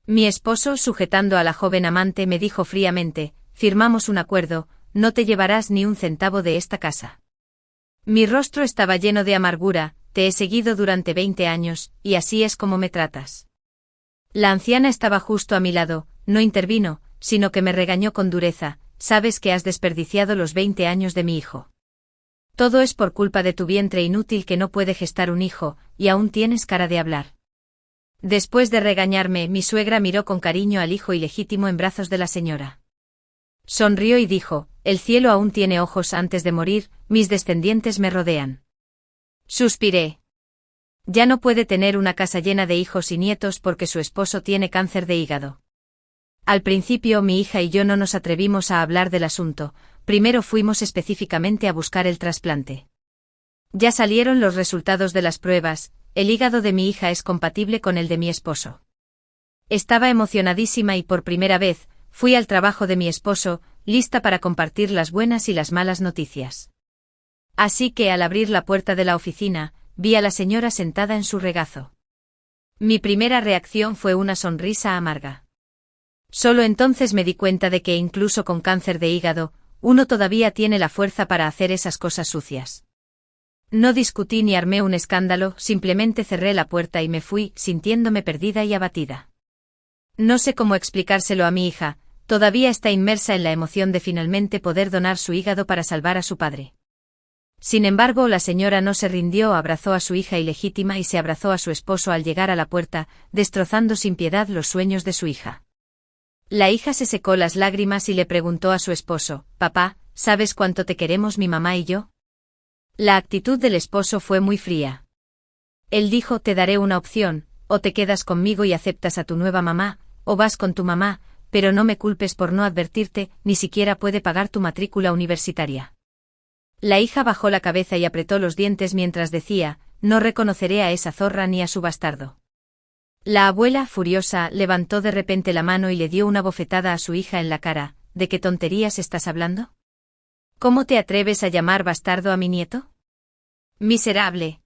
Mi esposo, sujetando a la joven amante, me dijo fríamente: firmamos un acuerdo, no te llevarás ni un centavo de esta casa. Mi rostro estaba lleno de amargura: te he seguido durante 20 años, y así es como me tratas. La anciana estaba justo a mi lado, no intervino, sino que me regañó con dureza: sabes que has desperdiciado los 20 años de mi hijo. Todo es por culpa de tu vientre inútil que no puede gestar un hijo, y aún tienes cara de hablar. Después de regañarme, mi suegra miró con cariño al hijo ilegítimo en brazos de la señora. Sonrió y dijo: el cielo aún tiene ojos antes de morir, mis descendientes me rodean. Suspiré. Ya no puede tener una casa llena de hijos y nietos porque su esposo tiene cáncer de hígado. Al principio mi hija y yo no nos atrevimos a hablar del asunto, primero fuimos específicamente a buscar el trasplante. Ya salieron los resultados de las pruebas, el hígado de mi hija es compatible con el de mi esposo. Estaba emocionadísima y por primera vez, fui al trabajo de mi esposo, lista para compartir las buenas y las malas noticias. Así que al abrir la puerta de la oficina, vi a la señora sentada en su regazo. Mi primera reacción fue una sonrisa amarga. Solo entonces me di cuenta de que incluso con cáncer de hígado, uno todavía tiene la fuerza para hacer esas cosas sucias. No discutí ni armé un escándalo, simplemente cerré la puerta y me fui, sintiéndome perdida y abatida. No sé cómo explicárselo a mi hija, todavía está inmersa en la emoción de finalmente poder donar su hígado para salvar a su padre. Sin embargo, la señora no se rindió, abrazó a su hija ilegítima y se abrazó a su esposo al llegar a la puerta, destrozando sin piedad los sueños de su hija. La hija se secó las lágrimas y le preguntó a su esposo: «Papá, ¿sabes cuánto te queremos mi mamá y yo?». La actitud del esposo fue muy fría. Él dijo: «Te daré una opción, o te quedas conmigo y aceptas a tu nueva mamá, o vas con tu mamá, pero no me culpes por no advertirte, ni siquiera puede pagar tu matrícula universitaria». La hija bajó la cabeza y apretó los dientes mientras decía: «No reconoceré a esa zorra ni a su bastardo». La abuela, furiosa, levantó de repente la mano y le dio una bofetada a su hija en la cara. «¿De qué tonterías estás hablando? ¿Cómo te atreves a llamar bastardo a mi nieto? ¡Miserable!».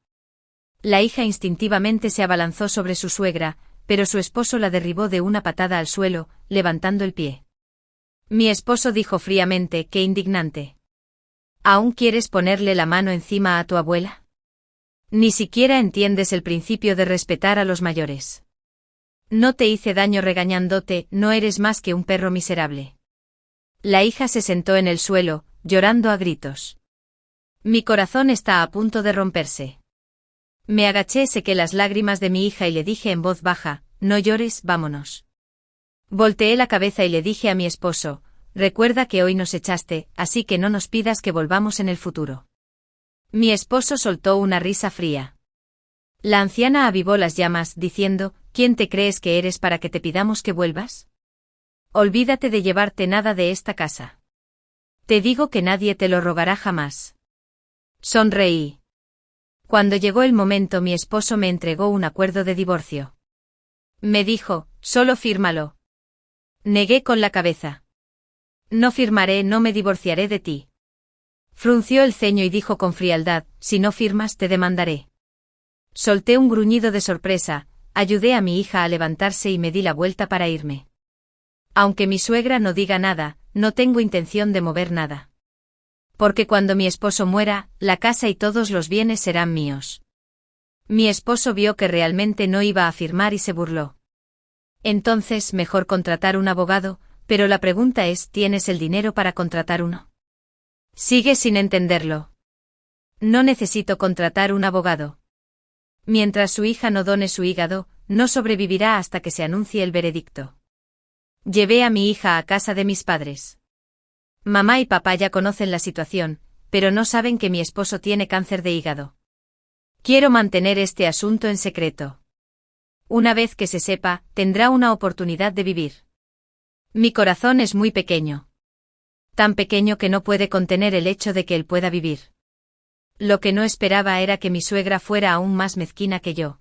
La hija instintivamente se abalanzó sobre su suegra, pero su esposo la derribó de una patada al suelo, levantando el pie. Mi esposo dijo fríamente: «Qué indignante. ¿Aún quieres ponerle la mano encima a tu abuela? Ni siquiera entiendes el principio de respetar a los mayores. No te hice daño regañándote, no eres más que un perro miserable». La hija se sentó en el suelo, llorando a gritos. Mi corazón está a punto de romperse. Me agaché, sequé las lágrimas de mi hija y le dije en voz baja: «No llores, vámonos». Volteé la cabeza y le dije a mi esposo: «Recuerda que hoy nos echaste, así que no nos pidas que volvamos en el futuro». Mi esposo soltó una risa fría. La anciana avivó las llamas, diciendo: «¿Quién te crees que eres para que te pidamos que vuelvas? Olvídate de llevarte nada de esta casa. Te digo que nadie te lo rogará jamás». Sonreí. Cuando llegó el momento, mi esposo me entregó un acuerdo de divorcio. Me dijo: «Solo fírmalo». Negué con la cabeza. «No firmaré, no me divorciaré de ti». Frunció el ceño y dijo con frialdad: «Si no firmas, te demandaré». Solté un gruñido de sorpresa, ayudé a mi hija a levantarse y me di la vuelta para irme. Aunque mi suegra no diga nada, no tengo intención de mover nada. Porque cuando mi esposo muera, la casa y todos los bienes serán míos. Mi esposo vio que realmente no iba a firmar y se burló. Entonces, mejor contratar un abogado, pero la pregunta es: ¿tienes el dinero para contratar uno? Sigue sin entenderlo. No necesito contratar un abogado. Mientras su hija no done su hígado, no sobrevivirá hasta que se anuncie el veredicto. Llevé a mi hija a casa de mis padres. Mamá y papá ya conocen la situación, pero no saben que mi esposo tiene cáncer de hígado. Quiero mantener este asunto en secreto. Una vez que se sepa, tendrá una oportunidad de vivir. Mi corazón es muy pequeño. Tan pequeño que no puede contener el hecho de que él pueda vivir. Lo que no esperaba era que mi suegra fuera aún más mezquina que yo.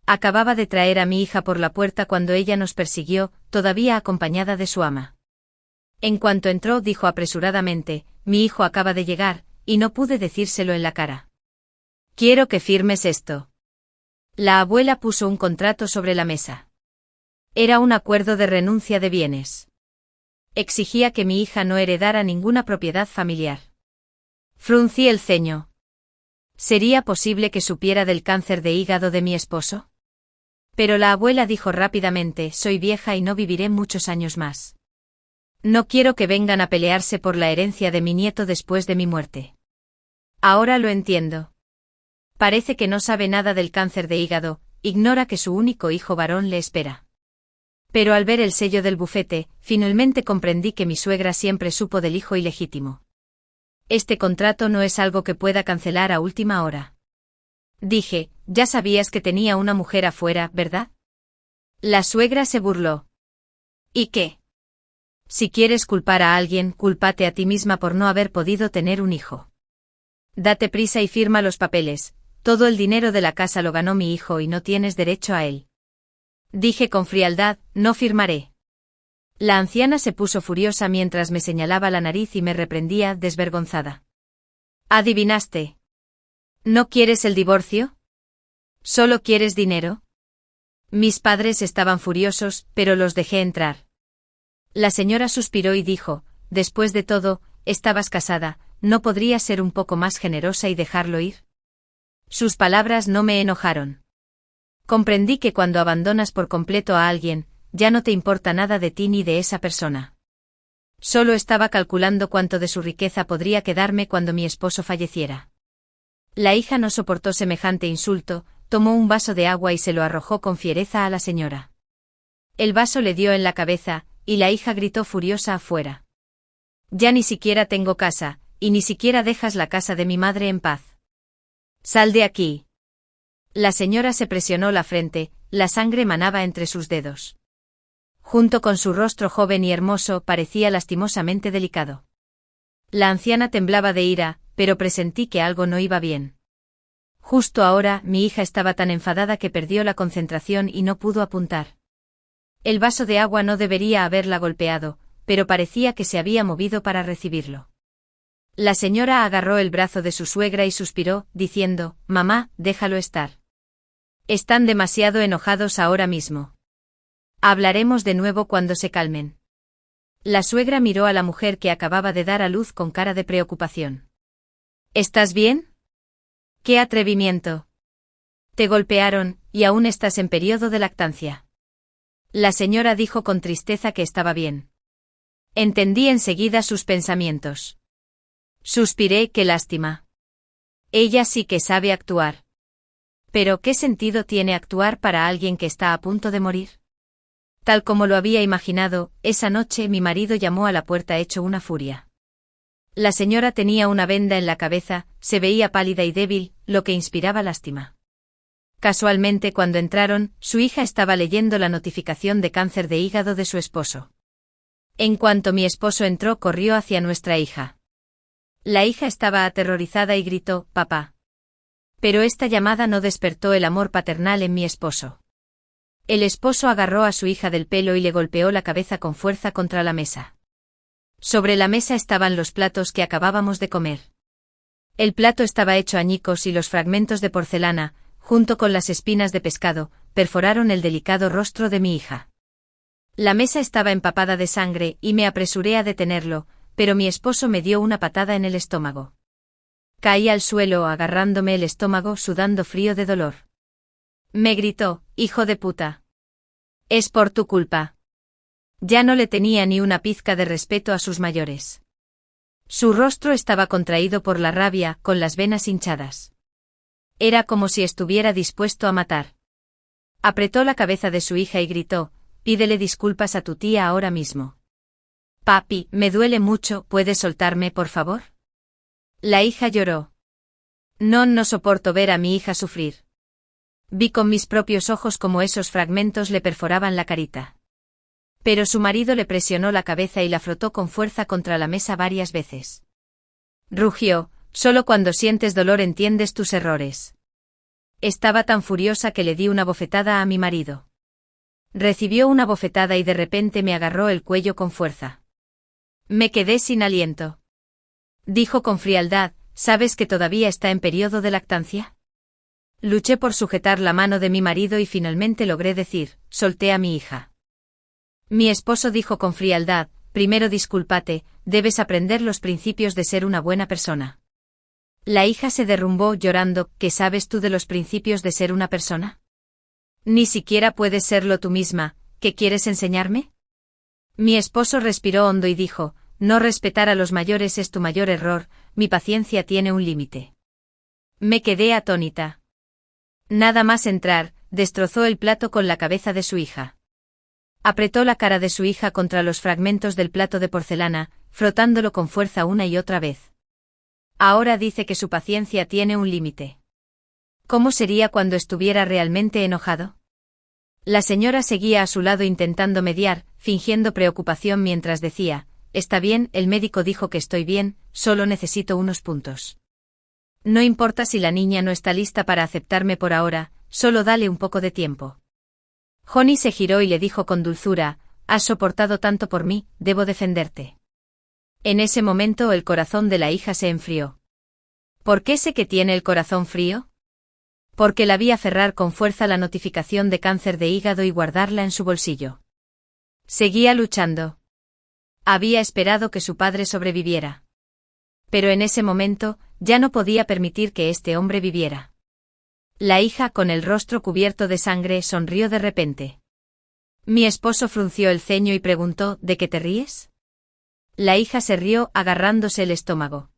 Acababa de traer a mi hija por la puerta cuando ella nos persiguió, todavía acompañada de su ama. En cuanto entró, dijo apresuradamente: «Mi hijo acaba de llegar», y no pude decírselo en la cara. «Quiero que firmes esto». La abuela puso un contrato sobre la mesa. Era un acuerdo de renuncia de bienes. Exigía que mi hija no heredara ninguna propiedad familiar. Fruncí el ceño. ¿Sería posible que supiera del cáncer de hígado de mi esposo? Pero la abuela dijo rápidamente: soy vieja y no viviré muchos años más. No quiero que vengan a pelearse por la herencia de mi nieto después de mi muerte. Ahora lo entiendo. Parece que no sabe nada del cáncer de hígado, ignora que su único hijo varón le espera. Pero al ver el sello del bufete, finalmente comprendí que mi suegra siempre supo del hijo ilegítimo. Este contrato no es algo que pueda cancelar a última hora. Dije: ya sabías que tenía una mujer afuera, ¿verdad? La suegra se burló. ¿Y qué? Si quieres culpar a alguien, cúlpate a ti misma por no haber podido tener un hijo. Date prisa y firma los papeles. Todo el dinero de la casa lo ganó mi hijo y no tienes derecho a él. Dije con frialdad: no firmaré. La anciana se puso furiosa mientras me señalaba la nariz y me reprendía desvergonzada. ¿Adivinaste? ¿No quieres el divorcio? ¿Solo quieres dinero? Mis padres estaban furiosos, pero los dejé entrar. La señora suspiró y dijo: después de todo, estabas casada, ¿no podrías ser un poco más generosa y dejarlo ir? Sus palabras no me enojaron. Comprendí que cuando abandonas por completo a alguien, ya no te importa nada de ti ni de esa persona. Solo estaba calculando cuánto de su riqueza podría quedarme cuando mi esposo falleciera. La hija no soportó semejante insulto, tomó un vaso de agua y se lo arrojó con fiereza a la señora. El vaso le dio en la cabeza, y la hija gritó furiosa afuera. Ya ni siquiera tengo casa, y ni siquiera dejas la casa de mi madre en paz. Sal de aquí. La señora se presionó la frente, la sangre manaba entre sus dedos. Junto con su rostro joven y hermoso, parecía lastimosamente delicado. La anciana temblaba de ira, pero presentí que algo no iba bien. Justo ahora, mi hija estaba tan enfadada que perdió la concentración y no pudo apuntar. El vaso de agua no debería haberla golpeado, pero parecía que se había movido para recibirlo. La señora agarró el brazo de su suegra y suspiró, diciendo: mamá, déjalo estar. Están demasiado enojados ahora mismo. Hablaremos de nuevo cuando se calmen. La suegra miró a la mujer que acababa de dar a luz con cara de preocupación. ¿Estás bien? ¡Qué atrevimiento! Te golpearon, y aún estás en periodo de lactancia. La señora dijo con tristeza que estaba bien. Entendí enseguida sus pensamientos. Suspiré: qué lástima. Ella sí que sabe actuar. Pero ¿qué sentido tiene actuar para alguien que está a punto de morir? Tal como lo había imaginado, esa noche mi marido llamó a la puerta hecho una furia. La señora tenía una venda en la cabeza, se veía pálida y débil, lo que inspiraba lástima. Casualmente cuando entraron, su hija estaba leyendo la notificación de cáncer de hígado de su esposo. En cuanto mi esposo entró, corrió hacia nuestra hija. La hija estaba aterrorizada y gritó: papá. Pero esta llamada no despertó el amor paternal en mi esposo. El esposo agarró a su hija del pelo y le golpeó la cabeza con fuerza contra la mesa. Sobre la mesa estaban los platos que acabábamos de comer. El plato estaba hecho añicos y los fragmentos de porcelana, junto con las espinas de pescado, perforaron el delicado rostro de mi hija. La mesa estaba empapada de sangre y me apresuré a detenerlo, pero mi esposo me dio una patada en el estómago. Caí al suelo agarrándome el estómago, sudando frío de dolor. Me gritó: hijo de puta. Es por tu culpa. Ya no le tenía ni una pizca de respeto a sus mayores. Su rostro estaba contraído por la rabia, con las venas hinchadas. Era como si estuviera dispuesto a matar. Apretó la cabeza de su hija y gritó: pídele disculpas a tu tía ahora mismo. Papi, me duele mucho, ¿puedes soltarme, por favor? La hija lloró. No soporto ver a mi hija sufrir. Vi con mis propios ojos cómo esos fragmentos le perforaban la carita. Pero su marido le presionó la cabeza y la frotó con fuerza contra la mesa varias veces. Rugió: solo cuando sientes dolor entiendes tus errores. Estaba tan furiosa que le di una bofetada a mi marido. Recibió una bofetada y de repente me agarró el cuello con fuerza. Me quedé sin aliento. Dijo con frialdad: ¿sabes que todavía está en periodo de lactancia? Luché por sujetar la mano de mi marido y finalmente logré decir: solté a mi hija. Mi esposo dijo con frialdad, primero discúlpate, debes aprender los principios de ser una buena persona. La hija se derrumbó llorando, ¿qué sabes tú de los principios de ser una persona? Ni siquiera puedes serlo tú misma, ¿qué quieres enseñarme? Mi esposo respiró hondo y dijo, no respetar a los mayores es tu mayor error, mi paciencia tiene un límite. Me quedé atónita. Nada más entrar, destrozó el plato con la cabeza de su hija. Apretó la cara de su hija contra los fragmentos del plato de porcelana, frotándolo con fuerza una y otra vez. Ahora dice que su paciencia tiene un límite. ¿Cómo sería cuando estuviera realmente enojado? La señora seguía a su lado intentando mediar, fingiendo preocupación mientras decía, está bien, el médico dijo que estoy bien, solo necesito unos puntos. No importa si la niña no está lista para aceptarme por ahora, solo dale un poco de tiempo. Honey se giró y le dijo con dulzura, has soportado tanto por mí, debo defenderte. En ese momento el corazón de la hija se enfrió. ¿Por qué sé que tiene el corazón frío? Porque la vi aferrar con fuerza la notificación de cáncer de hígado y guardarla en su bolsillo. Seguía luchando. Había esperado que su padre sobreviviera. Pero en ese momento, ya no podía permitir que este hombre viviera. La hija, con el rostro cubierto de sangre, sonrió de repente. Mi esposo frunció el ceño y preguntó, ¿de qué te ríes? La hija se rió, agarrándose el estómago.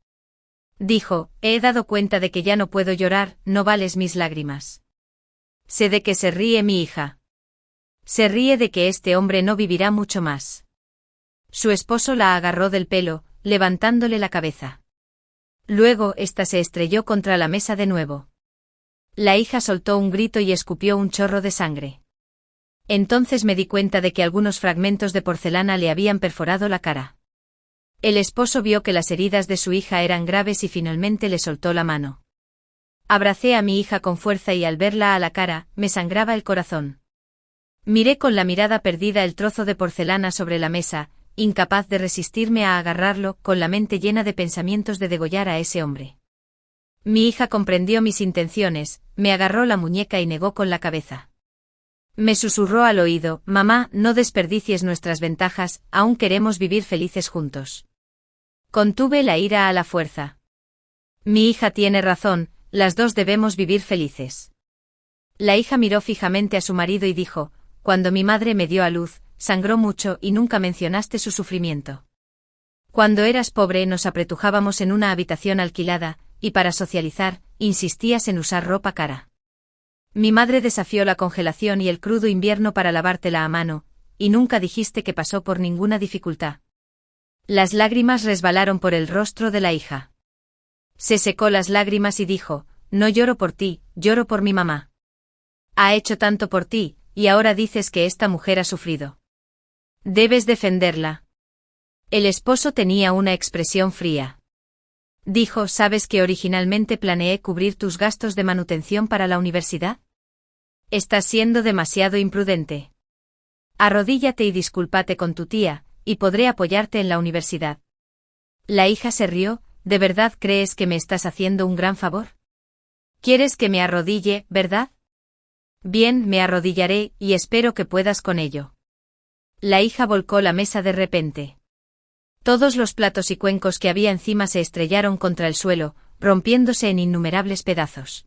Dijo, he dado cuenta de que ya no puedo llorar, no vales mis lágrimas. Sé de qué se ríe mi hija. Se ríe de que este hombre no vivirá mucho más. Su esposo la agarró del pelo, levantándole la cabeza. Luego ésta se estrelló contra la mesa de nuevo. La hija soltó un grito y escupió un chorro de sangre. Entonces me di cuenta de que algunos fragmentos de porcelana le habían perforado la cara. El esposo vio que las heridas de su hija eran graves y finalmente le soltó la mano. Abracé a mi hija con fuerza y al verla a la cara, me sangraba el corazón. Miré con la mirada perdida el trozo de porcelana sobre la mesa, incapaz de resistirme a agarrarlo, con la mente llena de pensamientos de degollar a ese hombre. Mi hija comprendió mis intenciones, me agarró la muñeca y negó con la cabeza. Me susurró al oído, mamá, no desperdicies nuestras ventajas, aún queremos vivir felices juntos. Contuve la ira a la fuerza. Mi hija tiene razón, las dos debemos vivir felices. La hija miró fijamente a su marido y dijo, cuando mi madre me dio a luz, sangró mucho y nunca mencionaste su sufrimiento. Cuando eras pobre nos apretujábamos en una habitación alquilada, y para socializar, insistías en usar ropa cara. Mi madre desafió la congelación y el crudo invierno para lavártela a mano, y nunca dijiste que pasó por ninguna dificultad. Las lágrimas resbalaron por el rostro de la hija. Se secó las lágrimas y dijo, no lloro por ti, lloro por mi mamá. Ha hecho tanto por ti, y ahora dices que esta mujer ha sufrido. Debes defenderla. El esposo tenía una expresión fría. Dijo, ¿sabes que originalmente planeé cubrir tus gastos de manutención para la universidad? Estás siendo demasiado imprudente. Arrodíllate y discúlpate con tu tía, y podré apoyarte en la universidad. La hija se rió, ¿de verdad crees que me estás haciendo un gran favor? ¿Quieres que me arrodille, verdad? Bien, me arrodillaré, y espero que puedas con ello. La hija volcó la mesa de repente. Todos los platos y cuencos que había encima se estrellaron contra el suelo, rompiéndose en innumerables pedazos.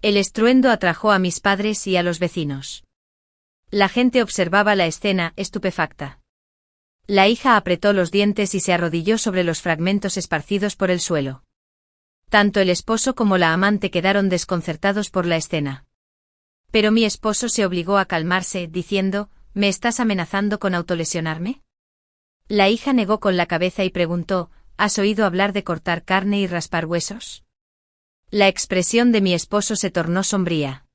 El estruendo atrajo a mis padres y a los vecinos. La gente observaba la escena, estupefacta. La hija apretó los dientes y se arrodilló sobre los fragmentos esparcidos por el suelo. Tanto el esposo como la amante quedaron desconcertados por la escena. Pero mi esposo se obligó a calmarse, diciendo, ¿me estás amenazando con autolesionarme? La hija negó con la cabeza y preguntó, ¿has oído hablar de cortar carne y raspar huesos? La expresión de mi esposo se tornó sombría.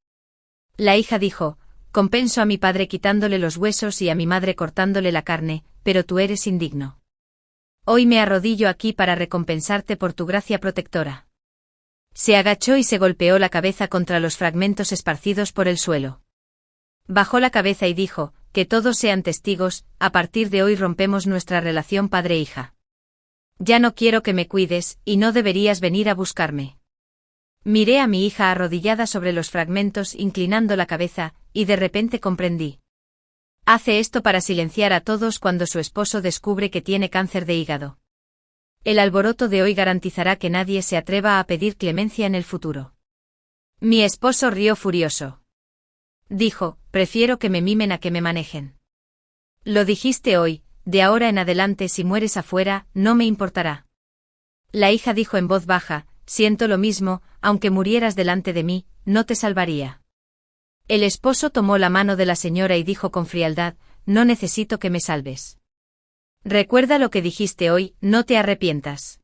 La hija dijo, compenso a mi padre quitándole los huesos y a mi madre cortándole la carne, pero tú eres indigno. Hoy me arrodillo aquí para recompensarte por tu gracia protectora. Se agachó y se golpeó la cabeza contra los fragmentos esparcidos por el suelo. Bajó la cabeza y dijo, que todos sean testigos, a partir de hoy rompemos nuestra relación padre-hija. Ya no quiero que me cuides, y no deberías venir a buscarme. Miré a mi hija arrodillada sobre los fragmentos inclinando la cabeza, y de repente comprendí. Hace esto para silenciar a todos cuando su esposo descubre que tiene cáncer de hígado. El alboroto de hoy garantizará que nadie se atreva a pedir clemencia en el futuro. Mi esposo rió furioso. Dijo, prefiero que me mimen a que me manejen. Lo dijiste hoy, de ahora en adelante si mueres afuera, no me importará. La hija dijo en voz baja, siento lo mismo, aunque murieras delante de mí, no te salvaría. El esposo tomó la mano de la señora y dijo con frialdad, no necesito que me salves. Recuerda lo que dijiste hoy, no te arrepientas.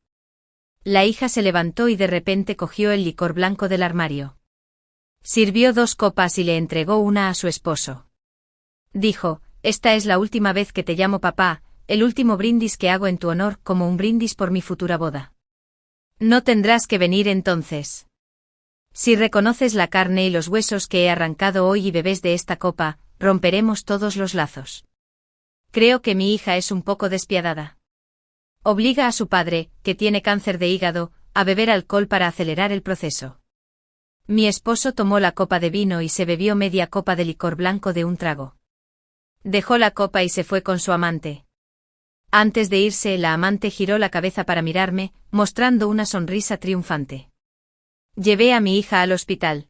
La hija se levantó y de repente cogió el licor blanco del armario. Sirvió 2 copas y le entregó una a su esposo. Dijo, esta es la última vez que te llamo papá, el último brindis que hago en tu honor como un brindis por mi futura boda. No tendrás que venir entonces. Si reconoces la carne y los huesos que he arrancado hoy y bebes de esta copa, romperemos todos los lazos. Creo que mi hija es un poco despiadada. Obliga a su padre, que tiene cáncer de hígado, a beber alcohol para acelerar el proceso. Mi esposo tomó la copa de vino y se bebió media copa de licor blanco de un trago. Dejó la copa y se fue con su amante. Antes de irse, la amante giró la cabeza para mirarme, mostrando una sonrisa triunfante. Llevé a mi hija al hospital.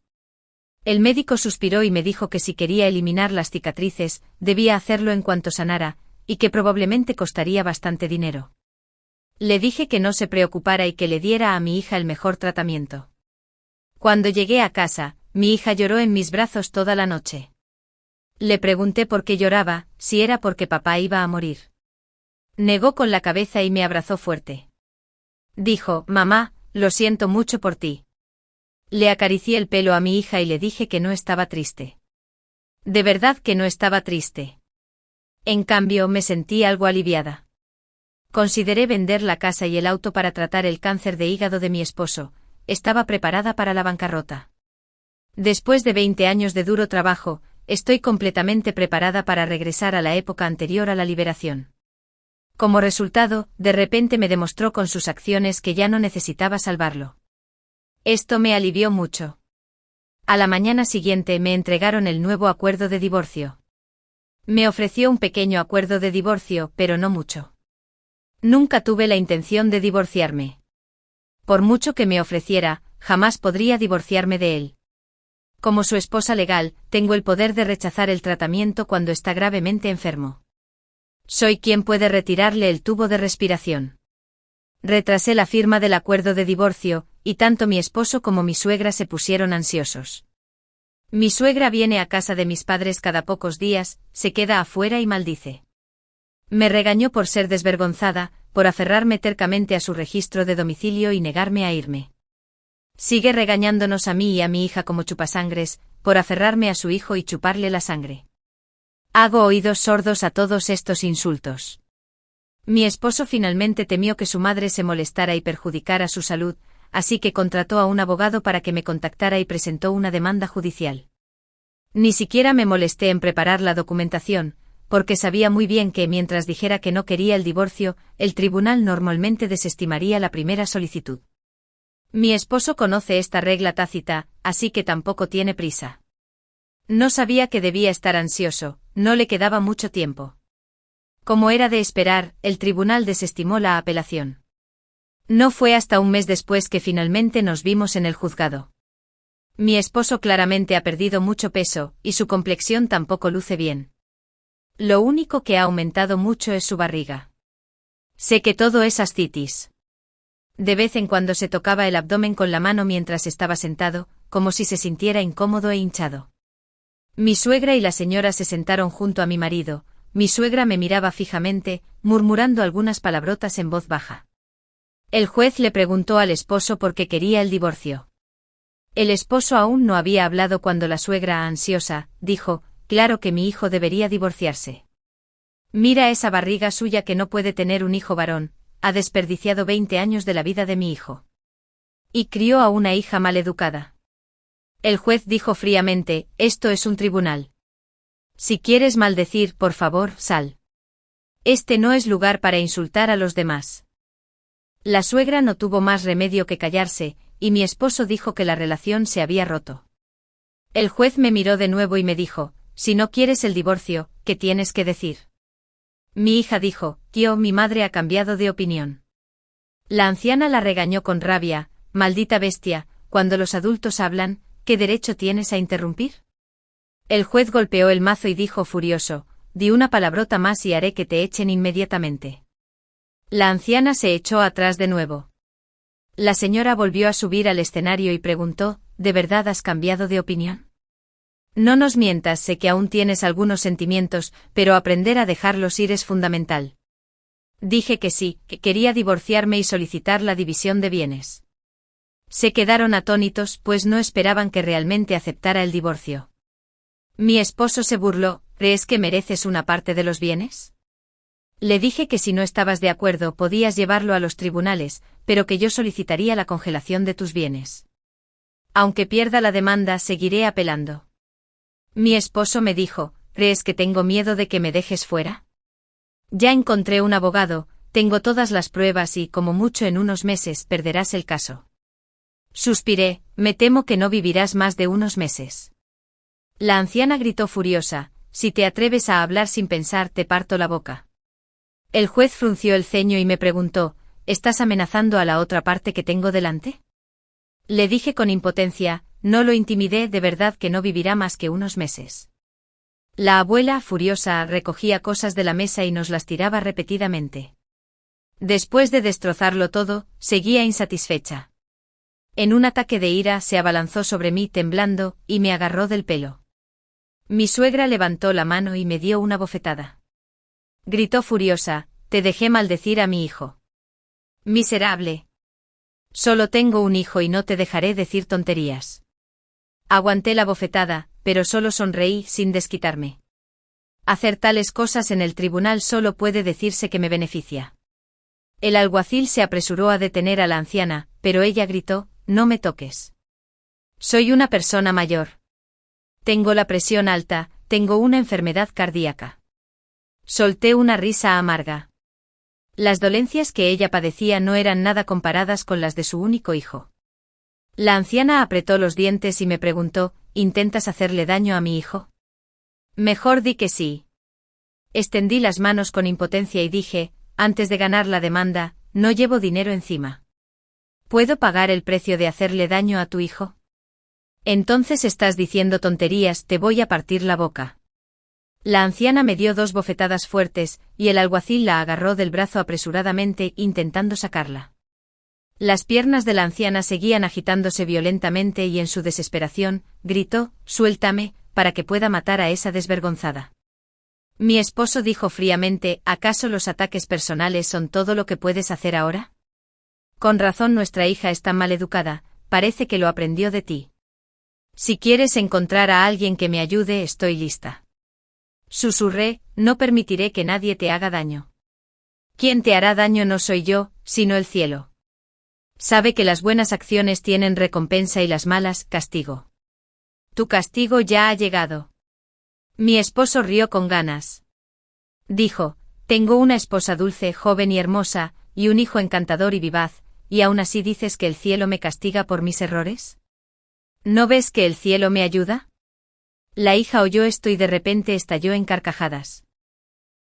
El médico suspiró y me dijo que si quería eliminar las cicatrices, debía hacerlo en cuanto sanara, y que probablemente costaría bastante dinero. Le dije que no se preocupara y que le diera a mi hija el mejor tratamiento. Cuando llegué a casa, mi hija lloró en mis brazos toda la noche. Le pregunté por qué lloraba, si era porque papá iba a morir. Negó con la cabeza y me abrazó fuerte. Dijo, mamá, lo siento mucho por ti. Le acaricié el pelo a mi hija y le dije que no estaba triste. De verdad que no estaba triste. En cambio, me sentí algo aliviada. Consideré vender la casa y el auto para tratar el cáncer de hígado de mi esposo. Estaba preparada para la bancarrota. Después de 20 años de duro trabajo, estoy completamente preparada para regresar a la época anterior a la liberación. Como resultado, de repente me demostró con sus acciones que ya no necesitaba salvarlo. Esto me alivió mucho. A la mañana siguiente me entregaron el nuevo acuerdo de divorcio. Me ofreció un pequeño acuerdo de divorcio, pero no mucho. Nunca tuve la intención de divorciarme. Por mucho que me ofreciera, jamás podría divorciarme de él. Como su esposa legal, tengo el poder de rechazar el tratamiento cuando está gravemente enfermo. Soy quien puede retirarle el tubo de respiración. Retrasé la firma del acuerdo de divorcio, y tanto mi esposo como mi suegra se pusieron ansiosos. Mi suegra viene a casa de mis padres cada pocos días, se queda afuera y maldice. Me regañó por ser desvergonzada, por aferrarme tercamente a su registro de domicilio y negarme a irme. Sigue regañándonos a mí y a mi hija como chupasangres, por aferrarme a su hijo y chuparle la sangre. Hago oídos sordos a todos estos insultos. Mi esposo finalmente temió que su madre se molestara y perjudicara su salud, así que contrató a un abogado para que me contactara y presentó una demanda judicial. Ni siquiera me molesté en preparar la documentación, porque sabía muy bien que mientras dijera que no quería el divorcio, el tribunal normalmente desestimaría la primera solicitud. Mi esposo conoce esta regla tácita, así que tampoco tiene prisa. No sabía que debía estar ansioso, no le quedaba mucho tiempo. Como era de esperar, el tribunal desestimó la apelación. No fue hasta un mes después que finalmente nos vimos en el juzgado. Mi esposo claramente ha perdido mucho peso, y su complexión tampoco luce bien. Lo único que ha aumentado mucho es su barriga. Sé que todo es ascitis. De vez en cuando se tocaba el abdomen con la mano mientras estaba sentado, como si se sintiera incómodo e hinchado. Mi suegra y la señora se sentaron junto a mi marido. Mi suegra me miraba fijamente, murmurando algunas palabrotas en voz baja. El juez le preguntó al esposo por qué quería el divorcio. El esposo aún no había hablado cuando la suegra, ansiosa, dijo, claro que mi hijo debería divorciarse. Mira esa barriga suya que no puede tener un hijo varón, ha desperdiciado 20 años de la vida de mi hijo. Y crió a una hija maleducada. El juez dijo fríamente, esto es un tribunal. Si quieres maldecir, por favor, sal. Este no es lugar para insultar a los demás. La suegra no tuvo más remedio que callarse, y mi esposo dijo que la relación se había roto. El juez me miró de nuevo y me dijo, si no quieres el divorcio, ¿qué tienes que decir? Mi hija dijo, tío, mi madre ha cambiado de opinión. La anciana la regañó con rabia, maldita bestia, cuando los adultos hablan, ¿qué derecho tienes a interrumpir? El juez golpeó el mazo y dijo furioso, di una palabrota más y haré que te echen inmediatamente. La anciana se echó atrás de nuevo. La señora volvió a subir al escenario y preguntó, ¿de verdad has cambiado de opinión? No nos mientas, sé que aún tienes algunos sentimientos, pero aprender a dejarlos ir es fundamental. Dije que sí, que quería divorciarme y solicitar la división de bienes. Se quedaron atónitos, pues no esperaban que realmente aceptara el divorcio. Mi esposo se burló, ¿crees que mereces una parte de los bienes? Le dije que si no estabas de acuerdo podías llevarlo a los tribunales, pero que yo solicitaría la congelación de tus bienes. Aunque pierda la demanda, seguiré apelando. Mi esposo me dijo, ¿crees que tengo miedo de que me dejes fuera? Ya encontré un abogado, tengo todas las pruebas y, como mucho en unos meses, perderás el caso. Suspiré, me temo que no vivirás más de unos meses. La anciana gritó furiosa, si te atreves a hablar sin pensar te parto la boca. El juez frunció el ceño y me preguntó, ¿estás amenazando a la otra parte que tengo delante? Le dije con impotencia, no lo intimidé, de verdad que no vivirá más que unos meses. La abuela, furiosa, recogía cosas de la mesa y nos las tiraba repetidamente. Después de destrozarlo todo, seguía insatisfecha. En un ataque de ira se abalanzó sobre mí temblando, y me agarró del pelo. Mi suegra levantó la mano y me dio una bofetada. Gritó furiosa, te dejé maldecir a mi hijo. Miserable. Solo tengo un hijo y no te dejaré decir tonterías. Aguanté la bofetada, pero solo sonreí sin desquitarme. Hacer tales cosas en el tribunal solo puede decirse que me beneficia. El alguacil se apresuró a detener a la anciana, pero ella gritó, no me toques. Soy una persona mayor. Tengo la presión alta, tengo una enfermedad cardíaca. Solté una risa amarga. Las dolencias que ella padecía no eran nada comparadas con las de su único hijo. La anciana apretó los dientes y me preguntó, ¿intentas hacerle daño a mi hijo? Mejor di que sí. Extendí las manos con impotencia y dije, antes de ganar la demanda, no llevo dinero encima. ¿Puedo pagar el precio de hacerle daño a tu hijo? Entonces estás diciendo tonterías, te voy a partir la boca. La anciana me dio 2 bofetadas fuertes, y el alguacil la agarró del brazo apresuradamente, intentando sacarla. Las piernas de la anciana seguían agitándose violentamente y en su desesperación, gritó, suéltame, para que pueda matar a esa desvergonzada. Mi esposo dijo fríamente, ¿acaso los ataques personales son todo lo que puedes hacer ahora? Con razón nuestra hija está mal educada, parece que lo aprendió de ti. Si quieres encontrar a alguien que me ayude, estoy lista. Susurré, no permitiré que nadie te haga daño. Quien te hará daño no soy yo, sino el cielo. Sabe que las buenas acciones tienen recompensa y las malas, castigo. Tu castigo ya ha llegado. Mi esposo rió con ganas. Dijo, tengo una esposa dulce, joven y hermosa, y un hijo encantador y vivaz, ¿y aún así dices que el cielo me castiga por mis errores? ¿No ves que el cielo me ayuda? La hija oyó esto y de repente estalló en carcajadas.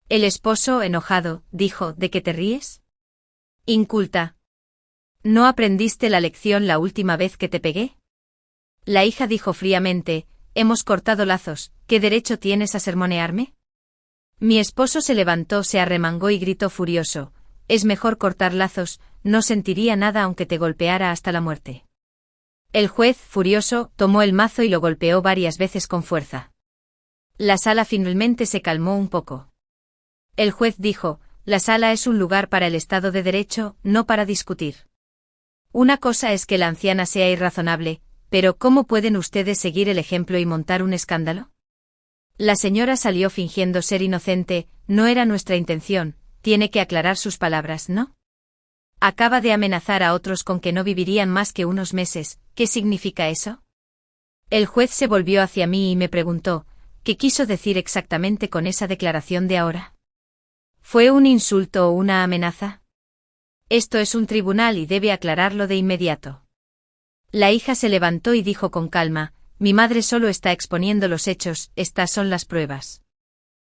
El esposo, enojado, dijo, ¿de qué te ríes? Inculta. ¿No aprendiste la lección la última vez que te pegué? La hija dijo fríamente, hemos cortado lazos, ¿qué derecho tienes a sermonearme? Mi esposo se levantó, se arremangó y gritó furioso, es mejor cortar lazos, no sentiría nada aunque te golpeara hasta la muerte. El juez, furioso, tomó el mazo y lo golpeó varias veces con fuerza. La sala finalmente se calmó un poco. El juez dijo, la sala es un lugar para el Estado de Derecho, no para discutir. Una cosa es que la anciana sea irrazonable, pero ¿cómo pueden ustedes seguir el ejemplo y montar un escándalo? La señora salió fingiendo ser inocente, no era nuestra intención, tiene que aclarar sus palabras, ¿no? Acaba de amenazar a otros con que no vivirían más que unos meses, ¿qué significa eso? El juez se volvió hacia mí y me preguntó, ¿qué quiso decir exactamente con esa declaración de ahora? ¿Fue un insulto o una amenaza? Esto es un tribunal y debe aclararlo de inmediato. La hija se levantó y dijo con calma, mi madre solo está exponiendo los hechos, estas son las pruebas.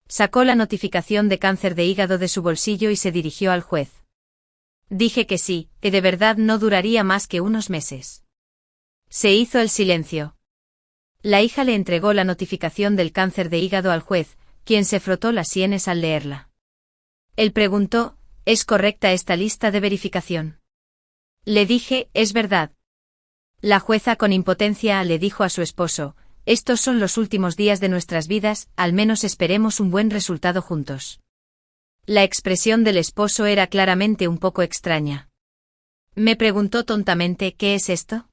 Sacó la notificación de cáncer de hígado de su bolsillo y se dirigió al juez. Dije que sí, que de verdad no duraría más que unos meses. Se hizo el silencio. La hija le entregó la notificación del cáncer de hígado al juez, quien se frotó las sienes al leerla. Él preguntó, ¿es correcta esta lista de verificación? Le dije, es verdad. La jueza con impotencia le dijo a su esposo, estos son los últimos días de nuestras vidas, al menos esperemos un buen resultado juntos. La expresión del esposo era claramente un poco extraña. Me preguntó tontamente, ¿qué es esto?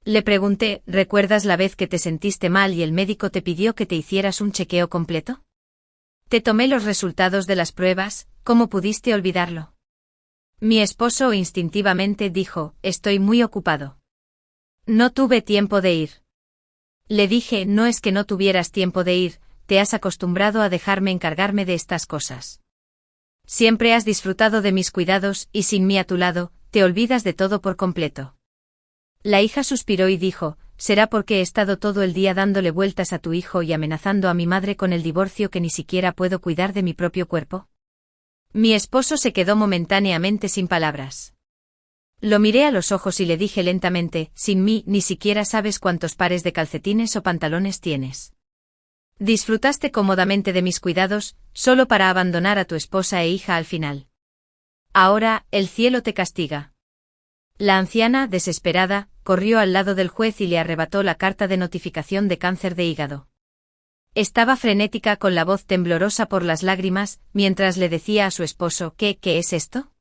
Le pregunté, ¿recuerdas la vez que te sentiste mal y el médico te pidió que te hicieras un chequeo completo? Te tomé los resultados de las pruebas, ¿cómo pudiste olvidarlo? Mi esposo instintivamente dijo, estoy muy ocupado. No tuve tiempo de ir. Le dije, no es que no tuvieras tiempo de ir, te has acostumbrado a dejarme encargarme de estas cosas. Siempre has disfrutado de mis cuidados y sin mí a tu lado, te olvidas de todo por completo. La hija suspiró y dijo, ¿será porque he estado todo el día dándole vueltas a tu hijo y amenazando a mi madre con el divorcio que ni siquiera puedo cuidar de mi propio cuerpo? Mi esposo se quedó momentáneamente sin palabras. Lo miré a los ojos y le dije lentamente, sin mí ni siquiera sabes cuántos pares de calcetines o pantalones tienes. Disfrutaste cómodamente de mis cuidados, solo para abandonar a tu esposa e hija al final. Ahora, el cielo te castiga. La anciana, desesperada, corrió al lado del juez y le arrebató la carta de notificación de cáncer de hígado. Estaba frenética con la voz temblorosa por las lágrimas, mientras le decía a su esposo, ¿qué es esto?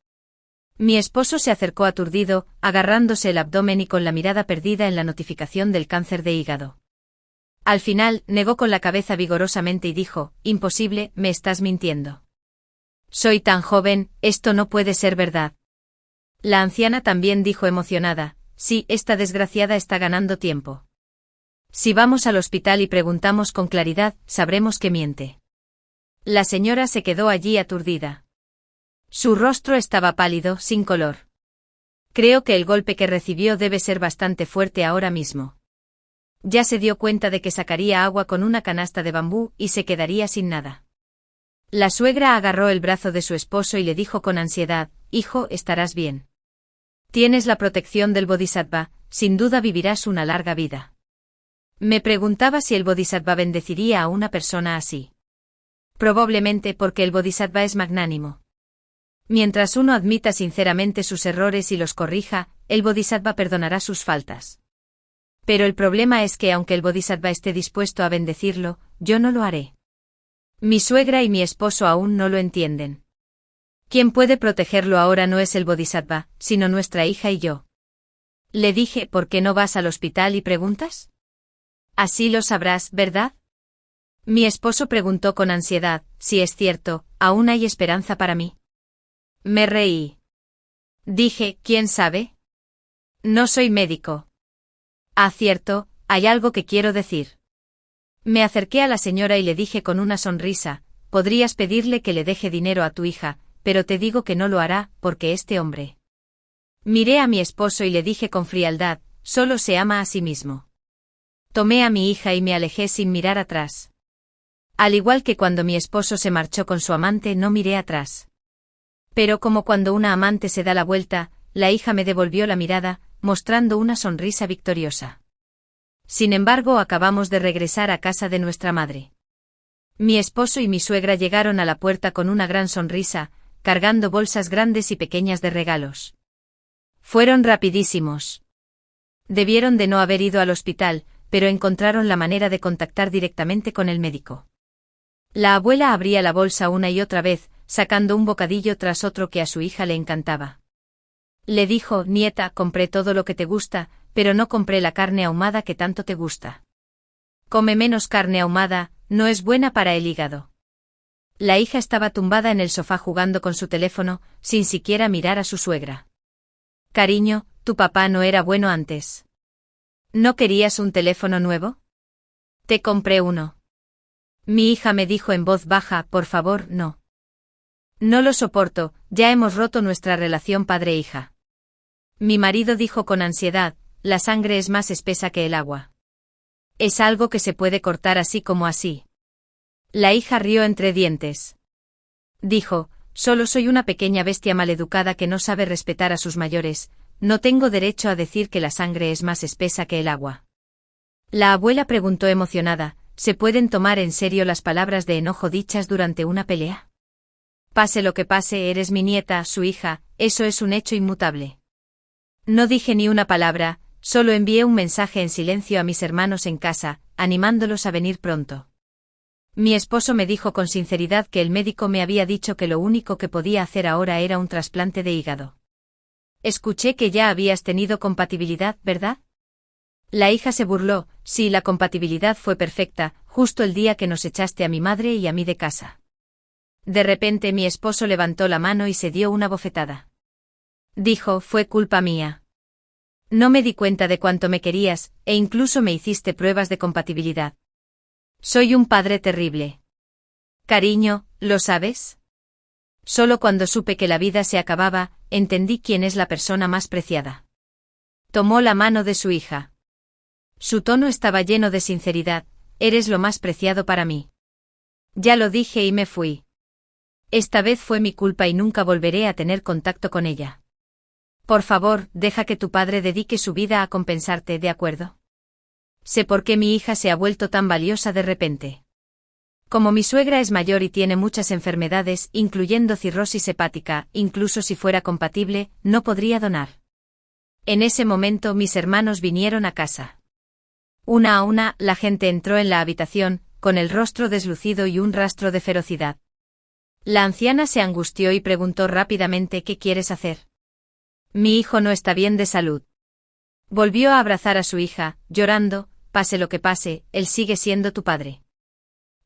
Mi esposo se acercó aturdido, agarrándose el abdomen y con la mirada perdida en la notificación del cáncer de hígado. Al final, negó con la cabeza vigorosamente y dijo, imposible, me estás mintiendo. Soy tan joven, esto no puede ser verdad. La anciana también dijo emocionada, sí, esta desgraciada está ganando tiempo. Si vamos al hospital y preguntamos con claridad, sabremos que miente. La señora se quedó allí aturdida. Su rostro estaba pálido, sin color. Creo que el golpe que recibió debe ser bastante fuerte ahora mismo. Ya se dio cuenta de que sacaría agua con una canasta de bambú y se quedaría sin nada. La suegra agarró el brazo de su esposo y le dijo con ansiedad, hijo, estarás bien. Tienes la protección del Bodhisattva, sin duda vivirás una larga vida. Me preguntaba si el Bodhisattva bendeciría a una persona así. Probablemente porque el Bodhisattva es magnánimo. Mientras uno admita sinceramente sus errores y los corrija, el Bodhisattva perdonará sus faltas. Pero el problema es que aunque el Bodhisattva esté dispuesto a bendecirlo, yo no lo haré. Mi suegra y mi esposo aún no lo entienden. Quien puede protegerlo ahora no es el Bodhisattva, sino nuestra hija y yo. Le dije, ¿por qué no vas al hospital y preguntas? Así lo sabrás, ¿verdad? Mi esposo preguntó con ansiedad, si es cierto, ¿aún hay esperanza para mí? Me reí. Dije, ¿quién sabe? No soy médico. Ah, cierto, hay algo que quiero decir. Me acerqué a la señora y le dije con una sonrisa, podrías pedirle que le deje dinero a tu hija, pero te digo que no lo hará, porque este hombre. Miré a mi esposo y le dije con frialdad, solo se ama a sí mismo. Tomé a mi hija y me alejé sin mirar atrás. Al igual que cuando mi esposo se marchó con su amante, no miré atrás. Pero como cuando una amante se da la vuelta, la hija me devolvió la mirada, mostrando una sonrisa victoriosa. Sin embargo, acabamos de regresar a casa de nuestra madre. Mi esposo y mi suegra llegaron a la puerta con una gran sonrisa, cargando bolsas grandes y pequeñas de regalos. Fueron rapidísimos. Debieron de no haber ido al hospital, pero encontraron la manera de contactar directamente con el médico. La abuela abría la bolsa una y otra vez, sacando un bocadillo tras otro que a su hija le encantaba. Le dijo, nieta, compré todo lo que te gusta, pero no compré la carne ahumada que tanto te gusta. Come menos carne ahumada, no es buena para el hígado. La hija estaba tumbada en el sofá jugando con su teléfono, sin siquiera mirar a su suegra. Cariño, tu papá no era bueno antes. ¿No querías un teléfono nuevo? Te compré uno. Mi hija me dijo en voz baja, por favor, no. No lo soporto, ya hemos roto nuestra relación padre-hija. Mi marido dijo con ansiedad, la sangre es más espesa que el agua. Es algo que se puede cortar así como así. La hija rió entre dientes. Dijo, solo soy una pequeña bestia maleducada que no sabe respetar a sus mayores, no tengo derecho a decir que la sangre es más espesa que el agua. La abuela preguntó emocionada, ¿se pueden tomar en serio las palabras de enojo dichas durante una pelea? Pase lo que pase, eres mi nieta, su hija, eso es un hecho inmutable. No dije ni una palabra, solo envié un mensaje en silencio a mis hermanos en casa, animándolos a venir pronto. Mi esposo me dijo con sinceridad que el médico me había dicho que lo único que podía hacer ahora era un trasplante de hígado. Escuché que ya habías tenido compatibilidad, ¿verdad? La hija se burló, sí, la compatibilidad fue perfecta, justo el día que nos echaste a mi madre y a mí de casa. De repente mi esposo levantó la mano y se dio una bofetada. Dijo, fue culpa mía. No me di cuenta de cuánto me querías, e incluso me hiciste pruebas de compatibilidad. Soy un padre terrible. Cariño, ¿lo sabes? Solo cuando supe que la vida se acababa, entendí quién es la persona más preciada. Tomó la mano de su hija. Su tono estaba lleno de sinceridad, eres lo más preciado para mí. Ya lo dije y me fui. Esta vez fue mi culpa y nunca volveré a tener contacto con ella. Por favor, deja que tu padre dedique su vida a compensarte, ¿de acuerdo? Sé por qué mi hija se ha vuelto tan valiosa de repente. Como mi suegra es mayor y tiene muchas enfermedades, incluyendo cirrosis hepática, incluso si fuera compatible, no podría donar. En ese momento mis hermanos vinieron a casa. Una a una, la gente entró en la habitación, con el rostro deslucido y un rastro de ferocidad. La anciana se angustió y preguntó rápidamente ¿qué quieres hacer? Mi hijo no está bien de salud. Volvió a abrazar a su hija, llorando, pase lo que pase, él sigue siendo tu padre.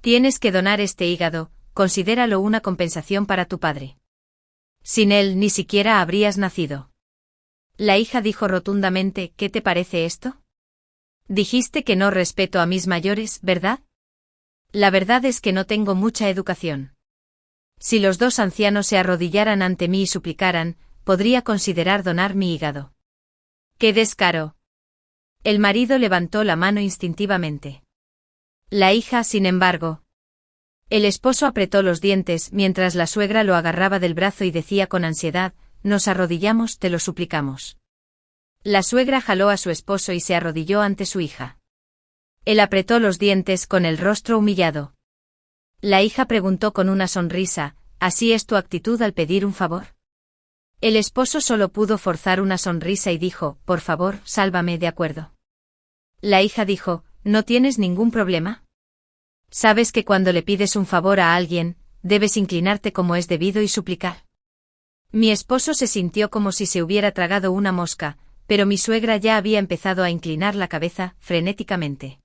Tienes que donar este hígado, considéralo una compensación para tu padre. Sin él ni siquiera habrías nacido. La hija dijo rotundamente, ¿qué te parece esto? Dijiste que no respeto a mis mayores, ¿verdad? La verdad es que no tengo mucha educación. Si los dos ancianos se arrodillaran ante mí y suplicaran, podría considerar donar mi hígado. ¡Qué descaro! El marido levantó la mano instintivamente. La hija, sin embargo. El esposo apretó los dientes mientras la suegra lo agarraba del brazo y decía con ansiedad, nos arrodillamos, te lo suplicamos. La suegra jaló a su esposo y se arrodilló ante su hija. Él apretó los dientes con el rostro humillado. La hija preguntó con una sonrisa, ¿así es tu actitud al pedir un favor? El esposo solo pudo forzar una sonrisa y dijo, por favor, sálvame, ¿de acuerdo? La hija dijo, ¿no tienes ningún problema? Sabes que cuando le pides un favor a alguien, debes inclinarte como es debido y suplicar. Mi esposo se sintió como si se hubiera tragado una mosca, pero mi suegra ya había empezado a inclinar la cabeza, frenéticamente.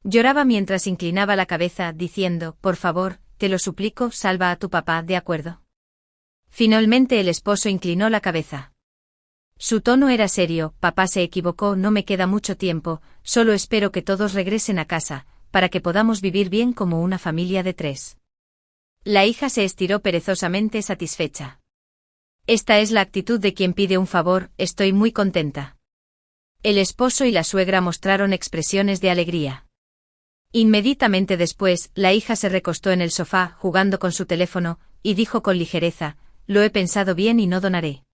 Lloraba mientras inclinaba la cabeza, diciendo, por favor, te lo suplico, salva a tu papá, ¿de acuerdo? Finalmente el esposo inclinó la cabeza. Su tono era serio, papá se equivocó, no me queda mucho tiempo, solo espero que todos regresen a casa, para que podamos vivir bien como una familia de 3. La hija se estiró perezosamente satisfecha. Esta es la actitud de quien pide un favor, estoy muy contenta. El esposo y la suegra mostraron expresiones de alegría. Inmediatamente después, la hija se recostó en el sofá, jugando con su teléfono, y dijo con ligereza, lo he pensado bien y no donaré.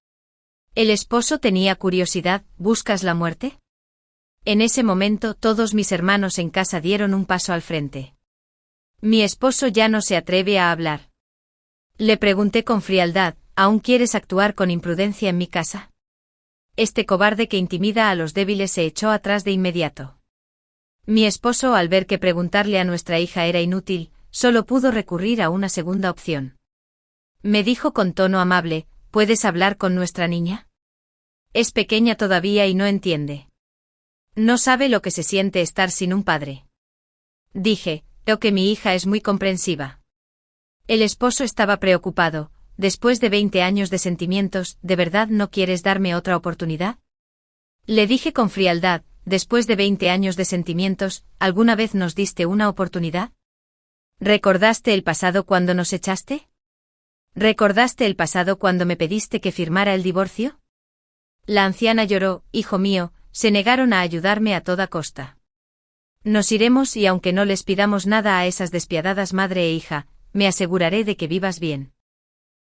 El esposo tenía curiosidad, ¿buscas la muerte? En ese momento todos mis hermanos en casa dieron un paso al frente. Mi esposo ya no se atreve a hablar. Le pregunté con frialdad, ¿aún quieres actuar con imprudencia en mi casa? Este cobarde que intimida a los débiles se echó atrás de inmediato. Mi esposo, al ver que preguntarle a nuestra hija era inútil, solo pudo recurrir a una segunda opción. Me dijo con tono amable, ¿puedes hablar con nuestra niña? Es pequeña todavía y no entiende. No sabe lo que se siente estar sin un padre. Dije, creo que mi hija es muy comprensiva. El esposo estaba preocupado, después de 20 años de sentimientos, ¿de verdad no quieres darme otra oportunidad? Le dije con frialdad, después de 20 años de sentimientos, ¿alguna vez nos diste una oportunidad? ¿Recordaste el pasado cuando nos echaste? ¿Recordaste el pasado cuando me pediste que firmara el divorcio? La anciana lloró, hijo mío, se negaron a ayudarme a toda costa. Nos iremos y aunque no les pidamos nada a esas despiadadas madre e hija, me aseguraré de que vivas bien.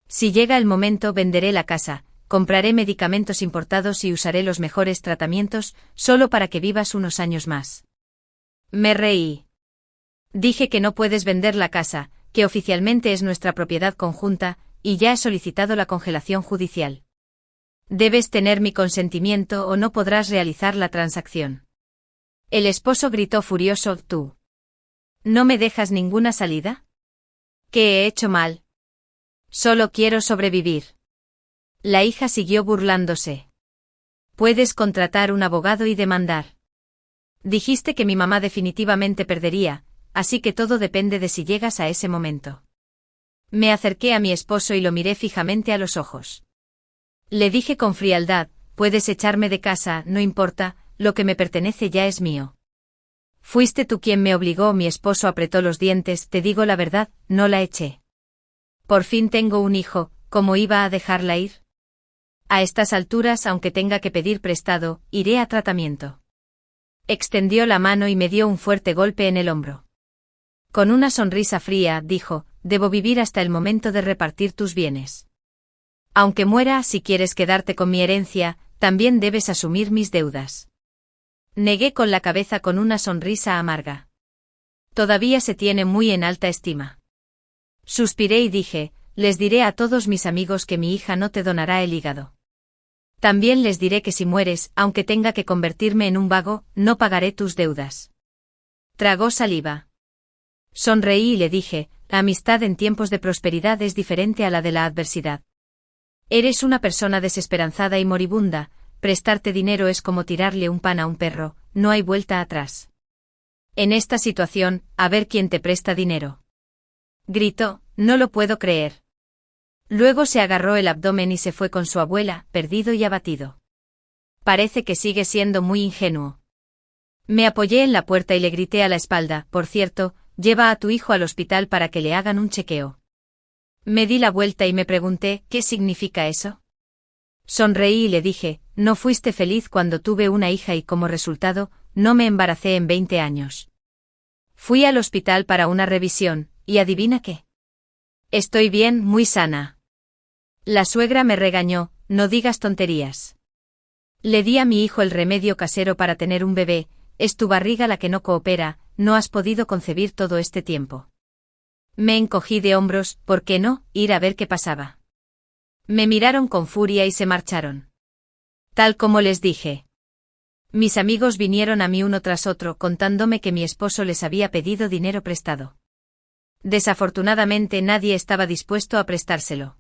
Si llega el momento venderé la casa, compraré medicamentos importados y usaré los mejores tratamientos, solo para que vivas unos años más. Me reí. Dije que no puedes vender la casa, que oficialmente es nuestra propiedad conjunta, y ya he solicitado la congelación judicial. Debes tener mi consentimiento o no podrás realizar la transacción. El esposo gritó furioso: ¿Tú no me dejas ninguna salida? ¿Qué he hecho mal? Solo quiero sobrevivir. La hija siguió burlándose. Puedes contratar un abogado y demandar. Dijiste que mi mamá definitivamente perdería, así que todo depende de si llegas a ese momento. Me acerqué a mi esposo y lo miré fijamente a los ojos. Le dije con frialdad: puedes echarme de casa, no importa, lo que me pertenece ya es mío. Fuiste tú quien me obligó. Mi esposo apretó los dientes. Te digo la verdad, no la eché. Por fin tengo un hijo, ¿cómo iba a dejarla ir? A estas alturas, aunque tenga que pedir prestado, iré a tratamiento. Extendió la mano y me dio un fuerte golpe en el hombro. Con una sonrisa fría, dijo: debo vivir hasta el momento de repartir tus bienes. Aunque muera, si quieres quedarte con mi herencia, también debes asumir mis deudas. Negué con la cabeza con una sonrisa amarga. Todavía se tiene muy en alta estima. Suspiré y dije: les diré a todos mis amigos que mi hija no te donará el hígado. También les diré que si mueres, aunque tenga que convertirme en un vago, no pagaré tus deudas. Tragó saliva. Sonreí y le dije: la amistad en tiempos de prosperidad es diferente a la de la adversidad. Eres una persona desesperanzada y moribunda. Prestarte dinero es como tirarle un pan a un perro, no hay vuelta atrás. En esta situación, a ver quién te presta dinero. Gritó: no lo puedo creer. Luego se agarró el abdomen y se fue con su abuela, perdido y abatido. Parece que sigue siendo muy ingenuo. Me apoyé en la puerta y le grité a la espalda: por cierto, lleva a tu hijo al hospital para que le hagan un chequeo. Me di la vuelta y me pregunté: ¿qué significa eso? Sonreí y le dije: no fuiste feliz cuando tuve una hija y como resultado, no me embaracé en 20 años. Fui al hospital para una revisión, y adivina qué. Estoy bien, muy sana. La suegra me regañó: no digas tonterías. Le di a mi hijo el remedio casero para tener un bebé. Es tu barriga la que no coopera, no has podido concebir todo este tiempo. Me encogí de hombros: ¿por qué no ir a ver qué pasaba? Me miraron con furia y se marcharon. Tal como les dije. Mis amigos vinieron a mí uno tras otro contándome que mi esposo les había pedido dinero prestado. Desafortunadamente nadie estaba dispuesto a prestárselo.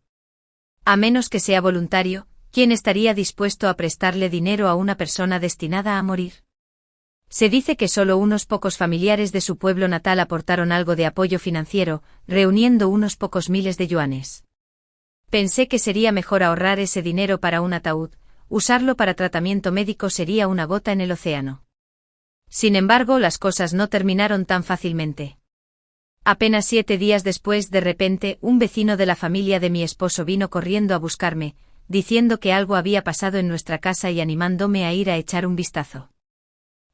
A menos que sea voluntario, ¿quién estaría dispuesto a prestarle dinero a una persona destinada a morir? Se dice que solo unos pocos familiares de su pueblo natal aportaron algo de apoyo financiero, reuniendo unos pocos miles de yuanes. Pensé que sería mejor ahorrar ese dinero para un ataúd, usarlo para tratamiento médico sería una gota en el océano. Sin embargo, las cosas no terminaron tan fácilmente. Apenas 7 días después, de repente, un vecino de la familia de mi esposo vino corriendo a buscarme, diciendo que algo había pasado en nuestra casa y animándome a ir a echar un vistazo.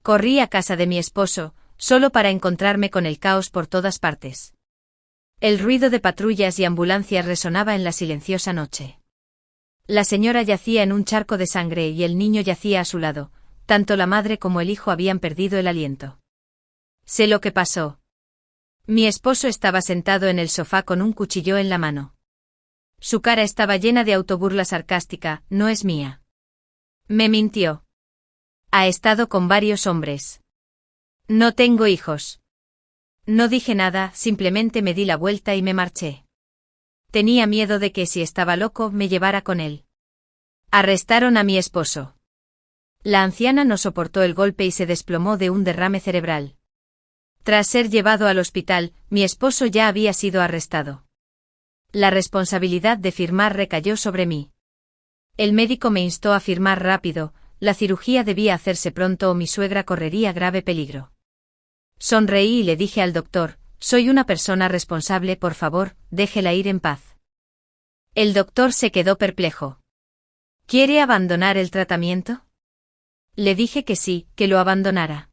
Corrí a casa de mi esposo, solo para encontrarme con el caos por todas partes. El ruido de patrullas y ambulancias resonaba en la silenciosa noche. La señora yacía en un charco de sangre y el niño yacía a su lado, tanto la madre como el hijo habían perdido el aliento. Sé lo que pasó. Mi esposo estaba sentado en el sofá con un cuchillo en la mano. Su cara estaba llena de autoburla sarcástica: no es mía. Me mintió. Ha estado con varios hombres. No tengo hijos. No dije nada, simplemente me di la vuelta y me marché. Tenía miedo de que, si estaba loco, me llevara con él. Arrestaron a mi esposo. La anciana no soportó el golpe y se desplomó de un derrame cerebral. Tras ser llevado al hospital, mi esposo ya había sido arrestado. La responsabilidad de firmar recayó sobre mí. El médico me instó a firmar rápido, la cirugía debía hacerse pronto o mi suegra correría grave peligro. Sonreí y le dije al doctor: soy una persona responsable, por favor, déjela ir en paz. El doctor se quedó perplejo. ¿Quiere abandonar el tratamiento? Le dije que sí, que lo abandonara.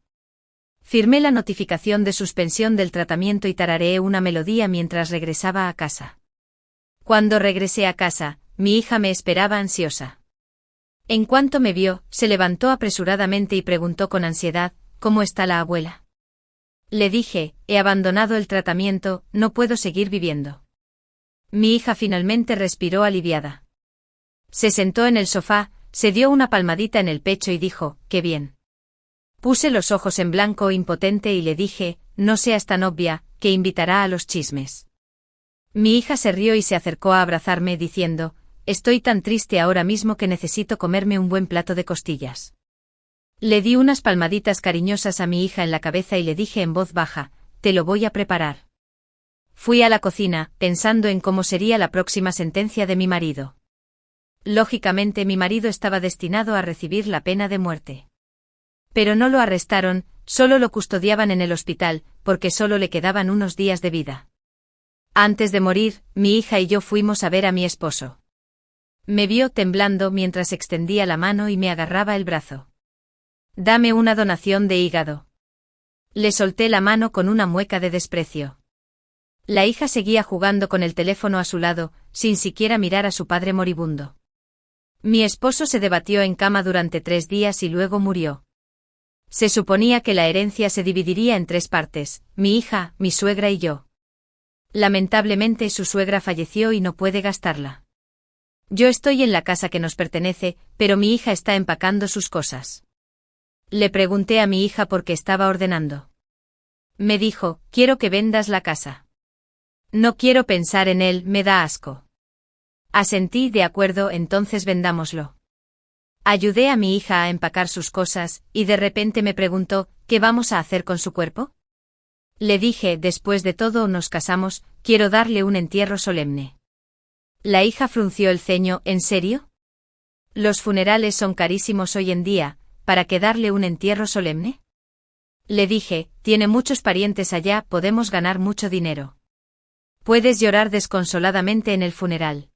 Firmé la notificación de suspensión del tratamiento y tarareé una melodía mientras regresaba a casa. Cuando regresé a casa, mi hija me esperaba ansiosa. En cuanto me vio, se levantó apresuradamente y preguntó con ansiedad, ¿cómo está la abuela? Le dije, he abandonado el tratamiento, no puedo seguir viviendo. Mi hija finalmente respiró aliviada. Se sentó en el sofá, se dio una palmadita en el pecho y dijo, «¡Qué bien!». Puse los ojos en blanco impotente y le dije, «No seas tan obvia, que invitará a los chismes». Mi hija se rió y se acercó a abrazarme diciendo, «Estoy tan triste ahora mismo que necesito comerme un buen plato de costillas». Le di unas palmaditas cariñosas a mi hija en la cabeza y le dije en voz baja, «Te lo voy a preparar». Fui a la cocina, pensando en cómo sería la próxima sentencia de mi marido. Lógicamente mi marido estaba destinado a recibir la pena de muerte. Pero no lo arrestaron, solo lo custodiaban en el hospital, porque solo le quedaban unos días de vida. Antes de morir, mi hija y yo fuimos a ver a mi esposo. Me vio temblando mientras extendía la mano y me agarraba el brazo. «Dame una donación de hígado». Le solté la mano con una mueca de desprecio. La hija seguía jugando con el teléfono a su lado, sin siquiera mirar a su padre moribundo. Mi esposo se debatió en cama durante 3 días y luego murió. Se suponía que la herencia se dividiría en 3 partes, mi hija, mi suegra y yo. Lamentablemente su suegra falleció y no puede gastarla. Yo estoy en la casa que nos pertenece, pero mi hija está empacando sus cosas. Le pregunté a mi hija por qué estaba ordenando. Me dijo, «Quiero que vendas la casa». «No quiero pensar en él, me da asco». Asentí, «De acuerdo, entonces vendámoslo». Ayudé a mi hija a empacar sus cosas, y de repente me preguntó, «¿Qué vamos a hacer con su cuerpo?». Le dije, «Después de todo nos casamos, quiero darle un entierro solemne». La hija frunció el ceño, «¿En serio? Los funerales son carísimos hoy en día, ¿para qué darle un entierro solemne?». Le dije, «Tiene muchos parientes allá, podemos ganar mucho dinero. Puedes llorar desconsoladamente en el funeral.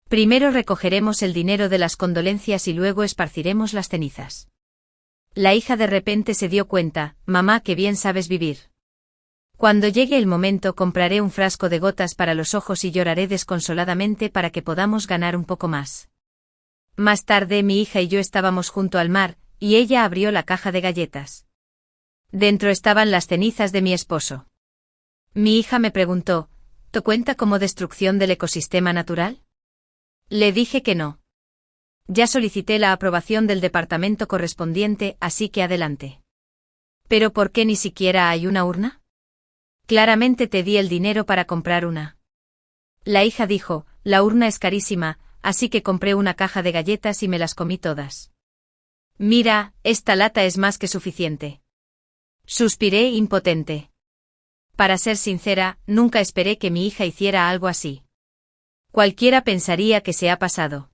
Primero recogeremos el dinero de las condolencias y luego esparciremos las cenizas». La hija de repente se dio cuenta, «Mamá, qué bien sabes vivir. Cuando llegue el momento compraré un frasco de gotas para los ojos y lloraré desconsoladamente para que podamos ganar un poco más». Más tarde mi hija y yo estábamos junto al mar, y ella abrió la caja de galletas. Dentro estaban las cenizas de mi esposo. Mi hija me preguntó, ¿te cuenta como destrucción del ecosistema natural? Le dije que no. Ya solicité la aprobación del departamento correspondiente, así que adelante. ¿Pero por qué ni siquiera hay una urna? Claramente te di el dinero para comprar una. La hija dijo, la urna es carísima, así que compré una caja de galletas y me las comí todas. Mira, esta lata es más que suficiente. Suspiré impotente. Para ser sincera, nunca esperé que mi hija hiciera algo así. Cualquiera pensaría que se ha pasado.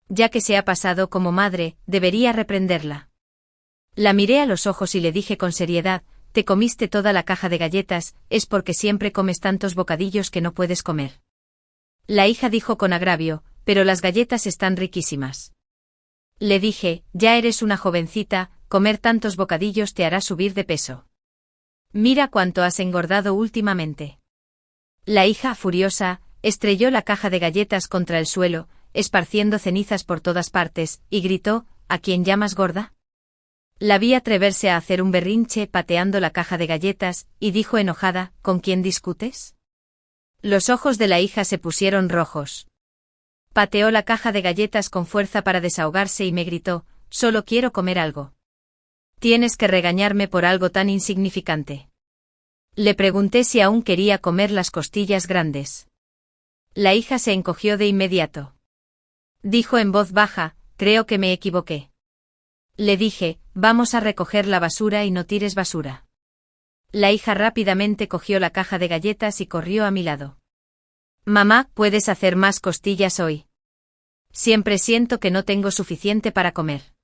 Ya que se ha pasado como madre, debería reprenderla. La miré a los ojos y le dije con seriedad, te comiste toda la caja de galletas, es porque siempre comes tantos bocadillos que no puedes comer. La hija dijo con agravio, pero las galletas están riquísimas. Le dije, ya eres una jovencita, comer tantos bocadillos te hará subir de peso. Mira cuánto has engordado últimamente. La hija, furiosa, estrelló la caja de galletas contra el suelo, esparciendo cenizas por todas partes, y gritó, ¿a quién llamas gorda? La vi atreverse a hacer un berrinche pateando la caja de galletas, y dijo enojada, ¿con quién discutes? Los ojos de la hija se pusieron rojos. Pateó la caja de galletas con fuerza para desahogarse y me gritó, solo quiero comer algo. Tienes que regañarme por algo tan insignificante. Le pregunté si aún quería comer las costillas grandes. La hija se encogió de inmediato. Dijo en voz baja, creo que me equivoqué. Le dije, vamos a recoger la basura y no tires basura. La hija rápidamente cogió la caja de galletas y corrió a mi lado. Mamá, ¿puedes hacer más costillas hoy? Siempre siento que no tengo suficiente para comer.